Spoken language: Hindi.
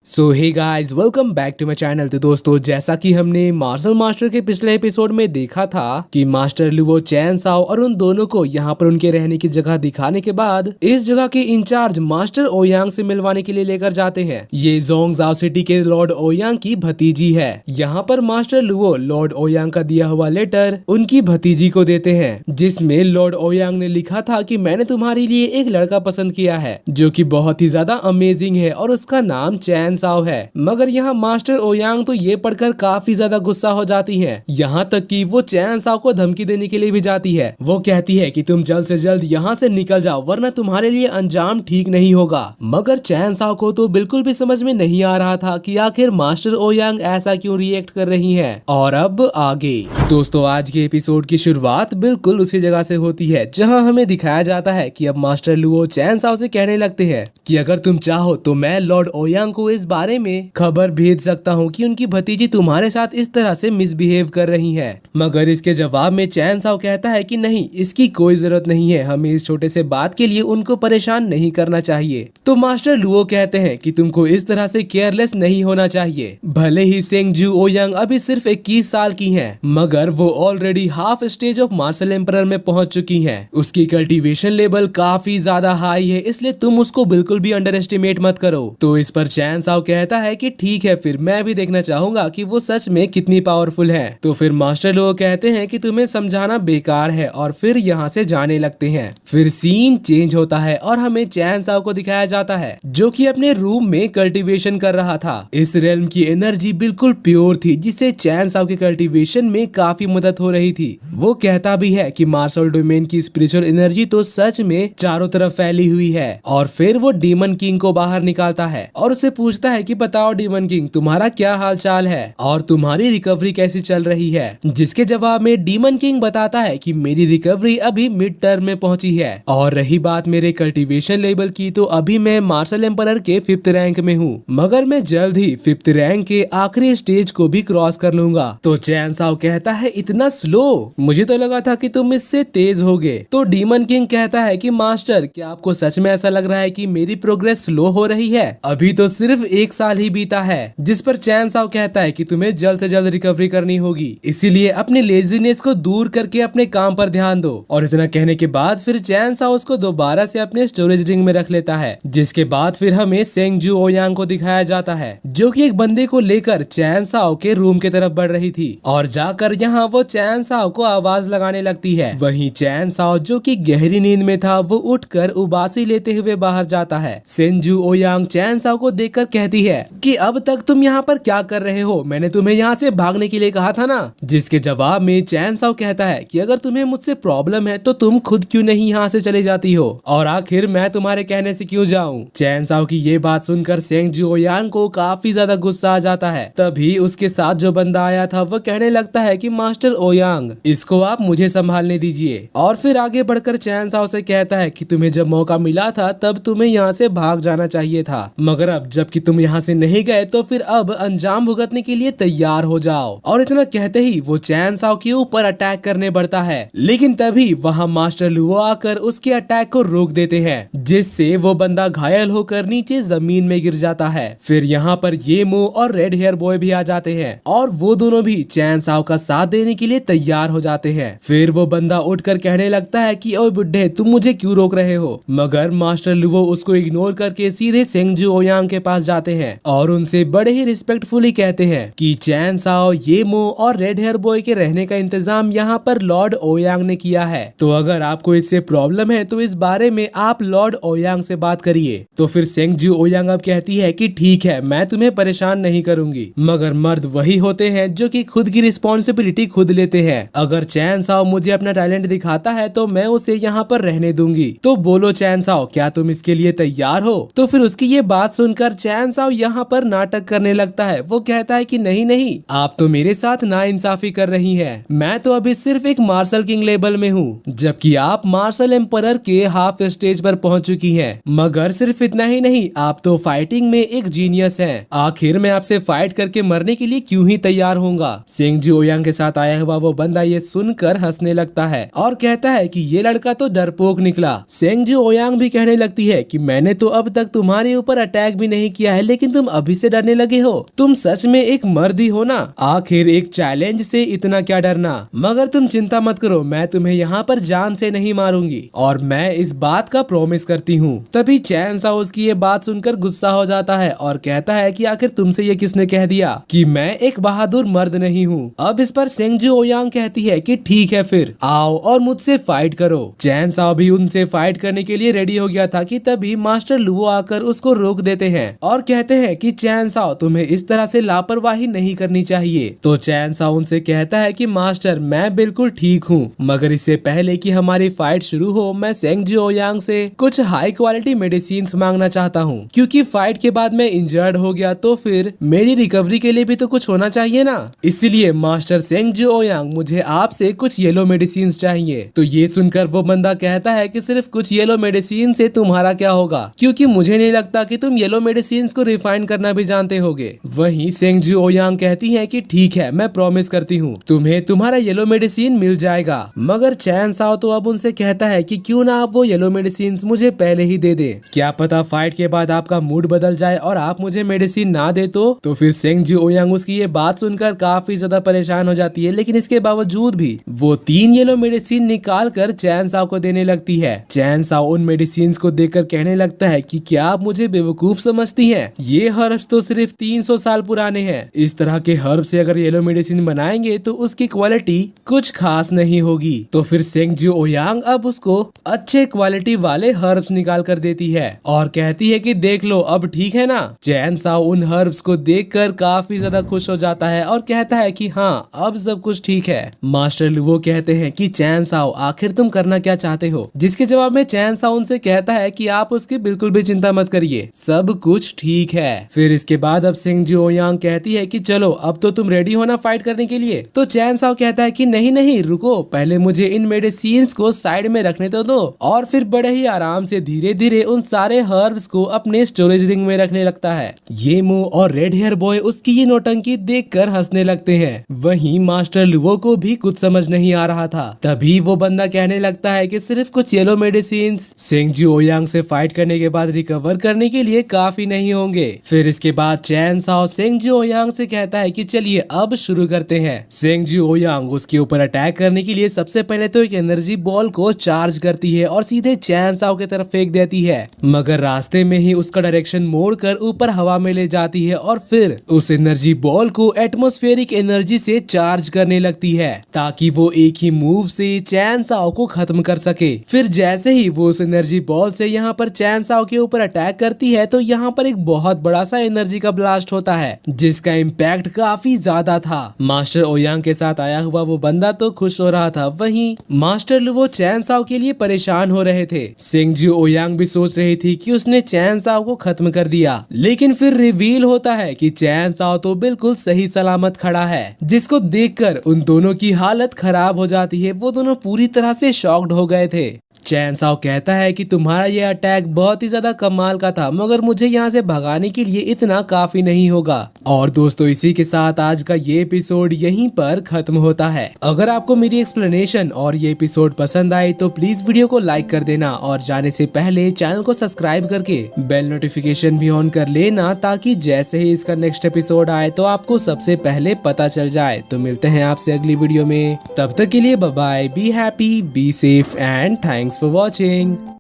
So hey guys, welcome back to my channel. तो दोस्तों, जैसा कि हमने मार्शल मास्टर के पिछले एपिसोड में देखा था कि मास्टर लुओ, चैन साओ और उन दोनों को यहाँ पर उनके रहने की जगह दिखाने के बाद इस जगह के इंचार्ज मास्टर ओयांग से मिलवाने के लिए लेकर जाते हैं। ये जोंगजाओ सिटी के लॉर्ड ओयांग की भतीजी है। यहाँ पर मास्टर लुओ लॉर्ड ओयांग का दिया हुआ लेटर उनकी भतीजी को देते हैं, जिसमें लॉर्ड ओयांग ने लिखा था कि मैंने तुम्हारे लिए एक लड़का पसंद किया है जो कि बहुत ही ज्यादा अमेजिंग है और उसका नाम चैन साओ है। मगर यहाँ मास्टर ओयांग तो ये पढ़कर काफी ज्यादा गुस्सा हो जाती हैं। यहाँ तक कि वो चैन साओ को धमकी देने के लिए भी जाती है। वो कहती है कि तुम जल्द से जल्द यहाँ से निकल जाओ, वरना तुम्हारे लिए अंजाम ठीक नहीं होगा। मगर चैन साओ को तो बिल्कुल भी समझ में नहीं आ रहा था कि आखिर मास्टर ओयांग ऐसा क्यों रिएक्ट कर रही है। और अब आगे दोस्तों, आज के एपिसोड की शुरुआत बिल्कुल उसी जगह से होती है जहाँ हमें दिखाया जाता है कि अब मास्टर लुओ चैन साओ से कहने लगते हैं कि अगर तुम चाहो तो मैं लॉर्ड ओयांग को इस बारे में खबर भेज सकता हूँ कि उनकी भतीजी तुम्हारे साथ इस तरह से मिसबिहेव कर रही है। मगर इसके जवाब में चैन साओ कहता है कि नहीं, इसकी कोई जरूरत नहीं है, हमें इस छोटे से बात के लिए उनको परेशान नहीं करना चाहिए। तो मास्टर लुओ कहते हैं कि तुमको इस तरह से केयरलेस नहीं होना चाहिए। भले ही सेंगजू ओयांग अभी सिर्फ 21 साल की हैं, मगर वो already half stage of marshal emperor में पहुंच चुकी हैं। उसकी कल्टीवेशन लेवल काफी ज्यादा हाई है, इसलिए तुम उसको बिल्कुल भी अंडर एस्टिमेट मत करो। तो इस पर चैन साओ कहता है कि ठीक है, फिर मैं भी देखना चाहूंगा कि वो सच में कितनी पावरफुल है। तो फिर मास्टर लोग कहते हैं कि तुम्हें समझाना बेकार है और फिर यहाँ से जाने लगते हैं। फिर सीन चेंज होता है और हमें चैन साओ को दिखाया जाता है जो कि अपने रूम में कल्टीवेशन कर रहा था। इस रेल्म की एनर्जी बिल्कुल प्योर थी, जिससे चैन साओ के कल्टीवेशन में काफी मदद हो रही थी। वो कहता भी है कि मार्शल डोमेन की स्पिरिचुअल एनर्जी तो सच में चारों तरफ फैली हुई है। और फिर वो डीमन किंग को बाहर निकालता है और उससे पूछता है कि बताओ डीमन किंग, तुम्हारा क्या हाल चाल है और तुम्हारी रिकवरी कैसी चल रही है। जिसके जवाब में डीमन किंग बताता है कि मेरी रिकवरी अभी मिड टर्म में पहुंची है, और रही बात मेरे कल्टीवेशन लेवल की, तो अभी मैं मार्शल एम्परर के 5th रैंक में हूँ, मगर मैं जल्द ही 5th रैंक के आखिरी स्टेज को भी क्रॉस कर लूंगा। तो चैन साओ कहता है इतना स्लो, मुझे तो लगा था कि तुम इससे तेज होगे। तो डीमन किंग कहता है कि मास्टर, क्या आपको सच में ऐसा लग रहा है कि मेरी प्रोग्रेस स्लो हो रही है? अभी तो सिर्फ 1 साल ही बीता है। जिस पर चैन साओ कहता है कि तुम्हें जल्द से जल्द रिकवरी करनी होगी, इसीलिए अपनी लेजीनेस को दूर करके अपने काम पर ध्यान दो। और इतना कहने के बाद फिर चैन साओ उसको दोबारा से अपने स्टोरेज रिंग में रख लेता है। जिसके बाद फिर हमें सेंगजू ओयांग को दिखाया जाता है जो कि एक बंदे को लेकर चैन साओ के रूम की तरफ बढ़ रही थी, और जाकर यहाँ वो चैन साओ को आवाज लगाने लगती है। वहीं चैन साओ जो कि गहरी नींद में था, वो उठकर उबासी लेते हुए बाहर जाता है। सेंजू ओयांग चैन साओ को देखकर कहती है कि अब तक तुम यहाँ पर क्या कर रहे हो? मैंने तुम्हें यहाँ से भागने के लिए कहा था ना। जिसके जवाब में चैन साओ कहता है कि अगर तुम्हें मुझसे प्रॉब्लम है तो तुम खुद क्यों नहीं यहाँ से चले जाती हो, और आखिर मैं तुम्हारे कहने से क्यों जाऊँ? चैन साओ की ये बात सुनकर सेंगजू ओयांग को काफी ज्यादा गुस्सा आ जाता है। तभी उसके साथ जो बंदा आया था वो कहने लगता है कि मास्टर ओयांग, इसको आप मुझे संभालने दीजिए। और फिर आगे बढ़कर चैन साओ से कहता है कि तुम्हें जब मौका मिला था तब तुम्हें यहाँ से भाग जाना चाहिए था, मगर अब जबकि तुम यहाँ से नहीं गए तो फिर अब अंजाम भुगतने के लिए तैयार हो जाओ। और इतना कहते ही वो चैन साओ के ऊपर अटैक करने बढ़ता है, लेकिन तभी वहाँ मास्टर लुओ आकर उसके अटैक को रोक देते हैं, जिससे वो बंदा घायल होकर नीचे जमीन में गिर जाता है। फिर यहाँ पर ये मो और रेड हेयर बॉय भी आ जाते हैं और वो दोनों भी चैन साओ का साथ देने के लिए तैयार हो जाते हैं। फिर वो बंदा उठकर कहने लगता है कि ओए बुड्ढे, तुम मुझे क्यों रोक रहे हो? मगर मास्टर लुओ उसको इग्नोर करके सीधे सेंगजू ओयांग के पास जाते हैं और उनसे बड़े ही रिस्पेक्टफुली कहते हैं कि चैन साओ, ये मो और रेड हेयर बॉय के रहने का इंतजाम यहाँ पर लॉर्ड ओयांग ने किया है, तो अगर आपको इससे प्रॉब्लम है तो इस बारे में आप लॉर्ड ओयांग से बात करिए। तो फिर सेंगजू ओयांग अब कहती है कि ठीक है, मैं तुम्हें परेशान नहीं करूंगी। मगर मर्द वही होते हैं जो कि खुद की रिस्पॉन्सिबिलिटी खुद लेते हैं। अगर चैन साओ मुझे अपना टैलेंट दिखाता है तो मैं उसे यहाँ पर रहने दूंगी। तो बोलो चैन साओ, क्या तुम इसके लिए तैयार हो? तो फिर उसकी ये बात सुनकर चैन साओ यहाँ पर नाटक करने लगता है। वो कहता है कि नहीं नहीं, आप तो मेरे साथ नाइंसाफी कर रही हैं। मैं तो अभी सिर्फ एक मार्शल किंग लेवल में हूँ, जबकि आप मार्शल एम्परर के हाफ स्टेज पर पहुँच चुकी हैं। मगर सिर्फ इतना ही नहीं, आप तो फाइटिंग में एक जीनियस हैं। आखिर मैं आपसे फाइट करके मरने के लिए क्यों ही तैयार होऊंगा? सेंगजू ओयांग के साथ आया हुआ वो बंदा ये सुनकर हंसने लगता है और कहता है कि ये लड़का तो डरपोक निकला। सेंगजू ओयांग भी कहने लगती है कि मैंने तो अब तक तुम्हारे ऊपर अटैक भी नहीं किया है है, लेकिन तुम अभी से डरने लगे हो। तुम सच में एक मर्द ही हो ना। आखिर एक चैलेंज से इतना क्या डरना। मगर तुम चिंता मत करो, मैं तुम्हें यहाँ पर जान से नहीं मारूंगी और मैं इस बात का प्रॉमिस करती हूँ। तभी चैन साओ उसकी ये बात सुनकर गुस्सा हो जाता है और कहता है कि आखिर तुमसे ये किसने कह दिया कि मैं एक बहादुर मर्द नहीं हूँ। अब इस पर सेंगजू ओयांग कहती है कि ठीक है, फिर आओ और मुझसे फाइट करो। चैन साओ भी उनसे फाइट करने के लिए रेडी हो गया था कि तभी मास्टर लुओ आकर उसको रोक देते हैं और कहते हैं कि चैन साओ तुम्हें इस तरह से लापरवाही नहीं करनी चाहिए। तो चैन साओ उनसे कहता है कि मास्टर मैं बिल्कुल ठीक हूँ, मगर इससे पहले कि हमारी फाइट शुरू हो मैं सेंगजू ओयांग से कुछ हाई क्वालिटी मेडिसिन मांगना चाहता हूँ, क्योंकि फाइट के बाद मैं इंजर्ड हो गया तो फिर मेरी रिकवरी के लिए भी तो कुछ होना चाहिए ना। इसीलिए मास्टर सेंगजू ओयांग मुझे आपसे कुछ येलो मेडिसिन चाहिए। तो ये सुनकर वो बंदा कहता है कि सिर्फ कुछ येलो मेडिसिन से तुम्हारा क्या होगा, क्योंकि मुझे नहीं लगता कि तुम येलो मेडिसिन को रिफाइन करना भी जानते होगे। वहीं सेंगजू ओयांग कहती है कि ठीक है, मैं प्रॉमिस करती हूँ तुम्हें तुम्हारा येलो मेडिसिन मिल जाएगा। मगर चैन साओ तो अब उनसे कहता है कि क्यों ना आप वो येलो मेडिसिन मुझे पहले ही दे दे, क्या पता फाइट के बाद आपका मूड बदल जाए और आप मुझे मेडिसिन ना दे तो फिर सेंगजू ओयांग उसकी ये बात सुनकर काफी ज्यादा परेशान हो जाती है, लेकिन इसके बावजूद भी वो 3 येलो मेडिसिन निकाल कर चैन साओ को देने लगती है। चैन साओ उन मेडिसिन को देखकर कहने लगता है कि क्या आप मुझे बेवकूफ समझती हैं? ये हर्ब्स तो सिर्फ 300 साल पुराने हैं। इस तरह के हर्ब से अगर येलो मेडिसिन बनाएंगे तो उसकी क्वालिटी कुछ खास नहीं होगी। तो फिर सेंगजू ओयांग अब उसको अच्छे क्वालिटी वाले हर्ब्स निकाल कर देती है और कहती है कि देख लो अब ठीक है ना। चैन साओ उन हर्ब्स को देखकर काफी ज्यादा खुश हो जाता है और कहता है कि हाँ अब सब कुछ ठीक है। मास्टर लुओ कहते हैं कि चैन साओ आखिर तुम करना क्या चाहते हो, जिसके जवाब में चैन साओ उनसे कहता है कि आप उसकी बिल्कुल भी चिंता मत करिए, सब कुछ ठीक है। फिर इसके बाद अब सेंगजू ओयांग कहती है कि चलो अब तो तुम रेडी हो ना फाइट करने के लिए। तो चैन साओ कहता है कि नहीं नहीं रुको, पहले मुझे इन मेडिसिन को साइड में रखने तो दो। और फिर बड़े ही आराम से धीरे धीरे उन सारे हर्ब्स को अपने स्टोरेज रिंग में रखने लगता है। ये मुंह और रेड हेयर बॉय उसकी ये नौटंकी देखकर हंसने लगते हैं। वहीं मास्टर लुओ को भी कुछ समझ नहीं आ रहा था। तभी वो बंदा कहने लगता है कि सिर्फ कुछ येलो मेडिसिन सेंगजू ओयांग से फाइट करने के बाद रिकवर करने के लिए काफी नहीं होंगे। फिर इसके बाद चैन साओ सेंगजू ओयांग से कहता है कि चलिए अब शुरू करते हैं। सेंगजू ओयांग उसके ऊपर अटैक करने के लिए सबसे पहले तो एक एनर्जी बॉल को चार्ज करती है और सीधे चैन साओ की तरफ फेंक देती है, मगर रास्ते में ही उसका डायरेक्शन मोड़कर ऊपर हवा में ले जाती है और फिर उस एनर्जी बॉल को एटमॉस्फेरिक एनर्जी से चार्ज करने लगती है ताकि वो एक ही मूव से चैन साओ को खत्म कर सके। फिर जैसे ही वो उस एनर्जी बॉल से यहाँ पर चैन साओ के ऊपर अटैक करती है तो यहाँ पर एक बहुत बड़ा सा एनर्जी का ब्लास्ट होता है, जिसका इम्पैक्ट काफी ज्यादा था। मास्टर ओयांग के साथ आया हुआ वो बंदा तो खुश हो रहा था, वहीं मास्टर लुओ चैन साओ के लिए परेशान हो रहे थे। सेंगजू ओयांग भी सोच रही थी कि उसने चैन साओ को खत्म कर दिया, लेकिन फिर रिवील होता है कि चैन साओ तो बिल्कुल सही सलामत खड़ा है, जिसको देखकर उन दोनों की हालत खराब हो जाती है। वो दोनों पूरी तरह से शॉक्ड हो गए थे। चैन साओ कहता है कि तुम्हारा ये अटैक बहुत ही ज्यादा कमाल का था, मगर मुझे यहाँ से भगाने के लिए इतना काफी नहीं होगा। और दोस्तों इसी के साथ आज का ये एपिसोड यहीं पर खत्म होता है। अगर आपको मेरी एक्सप्लेनेशन और ये एपिसोड पसंद आई तो प्लीज वीडियो को लाइक कर देना और जाने से पहले चैनल को सब्सक्राइब करके बेल नोटिफिकेशन भी ऑन कर लेना, ताकि जैसे ही इसका नेक्स्ट एपिसोड आए तो आपको सबसे पहले पता चल जाए। तो मिलते हैं आपसे अगली वीडियो में, तब तक के लिए bye bye, be happy, be safe and thanks for watching.